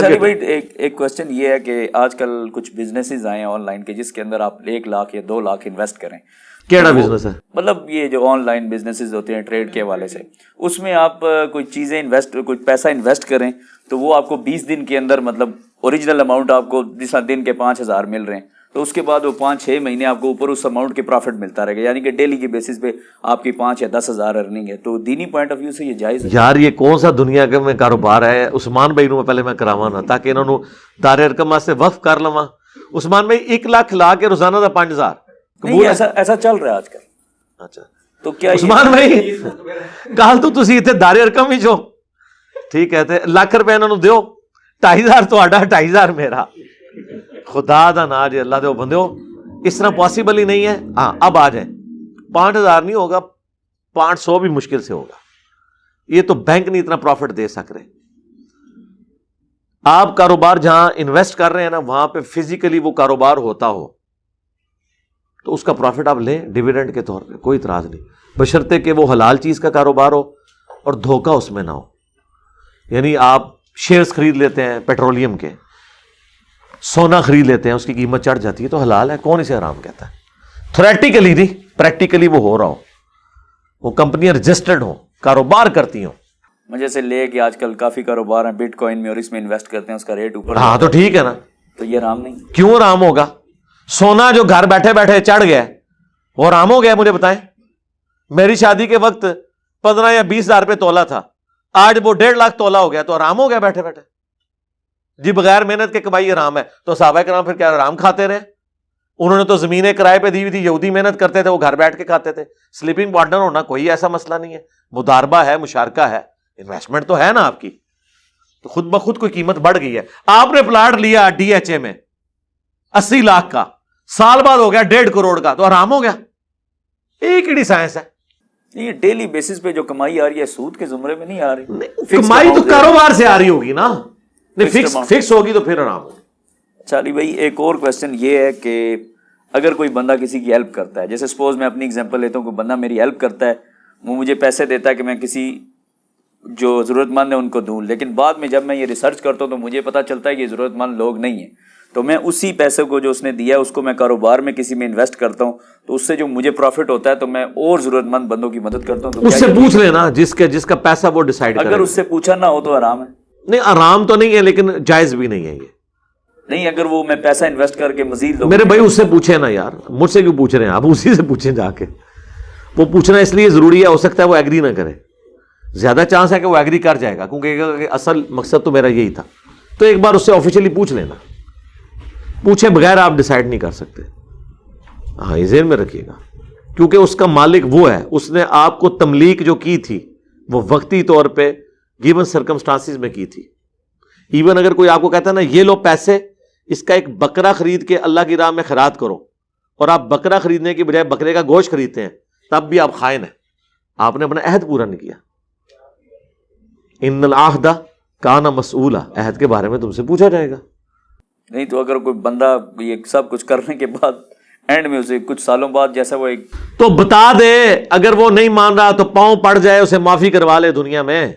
چلیے بھائی ایک کوشچن یہ ہے کہ آج کل کچھ بزنسز آئے ہیں آن لائن کے جس کے اندر آپ 1 لاکھ یا 2 لاکھ انویسٹ کریں. کیڑا بزنس ہے؟ مطلب یہ جو آن لائن بزنسز ہوتے ہیں ٹریڈ کے حوالے سے, اس میں آپ کوئی چیزیں کوئی پیسہ انویسٹ کریں تو وہ آپ کو 20 دن کے اندر مطلب اوریجنل اماؤنٹ آپ کو جس دن کے 5,000 مل رہے ہیں تو اس کے بعد وہ 5-6 مہینے آپ کو اوپر اس اماؤنٹ کے پروفٹ ملتا رہے گا, یعنی کہ ڈیلی کے بیسس پہ آپ کی 5 یا 10 ہزار ارننگ ہے. تو دینی پوائنٹ آف ویو سے یہ جائز ہے؟ یار یہ کون سا دنیا کا میں کاروبار ہے؟ عثمان بھائی نو پہلے میں کراواں نا تاکہ انہوں نے دار ارکم واسطے وقف کر لواں. عثمان بھائی 1 لاکھ لا کے روزانہ دا 5,000 قبول ہے؟ ایسا چل رہا ہے آج کل. اچھا تو کیا عثمان بھائی کل تو تسی اتنے دار ارکم ہی جو ٹھیک ہے تے لاکھ روپے انہوں نے دیو, 2,500 تہاڈا 2,500 میرا. خدا دا نا جی اللہ دے بندیو اس طرح پاسبل ہی نہیں ہے. ہاں اب آ جائیں 5,000 نہیں ہوگا 500 بھی مشکل سے ہوگا. یہ تو بینک نہیں اتنا پروفٹ دے سک رہے. آپ کاروبار جہاں انویسٹ کر رہے ہیں نا وہاں پہ فزیکلی وہ کاروبار ہوتا ہو تو اس کا پروفٹ آپ لیں ڈیویڈنڈ کے طور پہ, کوئی اعتراض نہیں, بشرطے کہ وہ حلال چیز کا کاروبار ہو اور دھوکہ اس میں نہ ہو. یعنی آپ شیئرز خرید لیتے ہیں پیٹرولیم کے, سونا خرید لیتے ہیں, اس کی قیمت چڑھ جاتی ہے تو حلال ہے, کون اسے حرام کہتا ہے؟ تھیوریٹیکلی نہیں, پریکٹیکلی وہ ہو رہا ہو, وہ کمپنیاں رجسٹرڈ ہوں, کاروبار کرتی ہوں. مجھے سے لے کہ آج کل کافی کاروبار ہیں بٹ کوائن میں اور اس میں انویسٹ کرتے ہیں, اس کا ریٹ اوپر. ہاں تو ٹھیک ہے نا, تو یہ حرام نہیں؟ کیوں حرام ہوگا؟ سونا جو گھر بیٹھے بیٹھے چڑھ گیا وہ حرام ہو گیا؟ مجھے بتائیں. میری شادی کے وقت 15 یا 20 ہزار روپے تولہ تھا, آج وہ 1.5 لاکھ تولہ ہو گیا, تو حرام ہو گیا بیٹھے بیٹھے؟ جی بغیر محنت کے کمائی حرام ہے, تو صحابہ کرام پھر کیا حرام کھاتے رہے؟ انہوں نے تو زمینیں کرائے پہ دی ہوئی تھی, یہودی محنت کرتے تھے, وہ گھر بیٹھ کے کھاتے تھے. سلیپنگ پارٹنر ہونا کوئی ایسا مسئلہ نہیں ہے, مداربہ ہے, مشارکہ ہے, انویسٹمنٹ تو ہے نا آپ کی, تو خود بخود کوئی قیمت بڑھ گئی ہے. آپ نے پلاٹ لیا ڈی ایچ اے میں 80 لاکھ کا, سال بعد ہو گیا 1.5 کروڑ کا, تو حرام ہو گیا؟ ایک ہی سائنس ہے. یہ ڈیلی بیسس پہ جو کمائی آ رہی ہے سود کے زمرے میں نہیں آ رہی. کمائی تو کاروبار سے آ رہی ہوگی نا, فکس ہوگی تو پھر حرام ہوگی. چالی بھائی ایک اور کوشچن یہ ہے کہ اگر کوئی بندہ کسی کی ہیلپ کرتا ہے, جیسے سپوز میں اپنی اگزامپل لیتا ہوں, کوئی بندہ میری ہیلپ کرتا ہے, وہ مجھے پیسے دیتا ہے کہ میں کسی جو ضرورت مند ہے ان کو دوں, لیکن بعد میں جب میں یہ ریسرچ کرتا ہوں تو مجھے پتا چلتا ہے کہ یہ ضرورت مند لوگ نہیں ہیں, تو میں اسی پیسے کو جو اس نے دیا ہے اس کو میں کاروبار میں کسی میں انویسٹ کرتا ہوں, تو اس سے جو مجھے پروفٹ ہوتا ہے تو میں اور ضرورت مند بندوں کی مدد کرتا ہوں. تو اس سے پوچھ لینا جس کا پیسہ وہ ڈیسائیڈ کرے. اگر اس سے پوچھا نہ ہو تو حرام ہے؟ نہیں حرام تو نہیں ہے لیکن جائز بھی نہیں ہے یہ. نہیں اگر وہ میں پیسہ انویسٹ کر کے مزید میرے بھائی اس سے پوچھے نا یار, مجھ سے کیوں پوچھ رہے ہیں آپ؟ اسی سے پوچھیں جا کے. وہ پوچھنا اس لیے ضروری ہے, ہو سکتا ہے وہ ایگری نہ کرے, زیادہ چانس ہے کہ وہ ایگری کر جائے گا, کیونکہ اصل مقصد تو میرا یہی تھا. تو ایک بار اس سے آفیشیلی پوچھ لینا, پوچھے بغیر آپ ڈیسائیڈ نہیں کر سکتے. ہاں یہ ذہن میں رکھیے گا, کیونکہ اس کا مالک وہ ہے, اس نے آپ کو تملیک جو کی تھی وہ وقتی طور پہ گیون سرکمسٹانسز میں کی تھی. ایون اگر کوئی آپ کو کہتا ہے نا یہ لو پیسے, اس کا ایک بکرا خرید کے اللہ کی راہ میں خیرات کرو, اور آپ بکرا خریدنے کی بجائے بکرے کا گوشت خریدتے ہیں, تب بھی آپ خائن ہیں, آپ نے اپنا عہد پورا نہیں کیا. ان العہد کان مسئولا, عہد کے بارے میں تم سے پوچھا جائے گا. نہیں تو اگر کوئی بندہ یہ سب کچھ کرنے کے بعد اینڈ میں اسے کچھ سالوں بعد جیسا وہ ایک, تو بتا دے, اگر وہ نہیں مان رہا تو پاؤں پڑ جائے, اسے معافی کروا لے دنیا میں.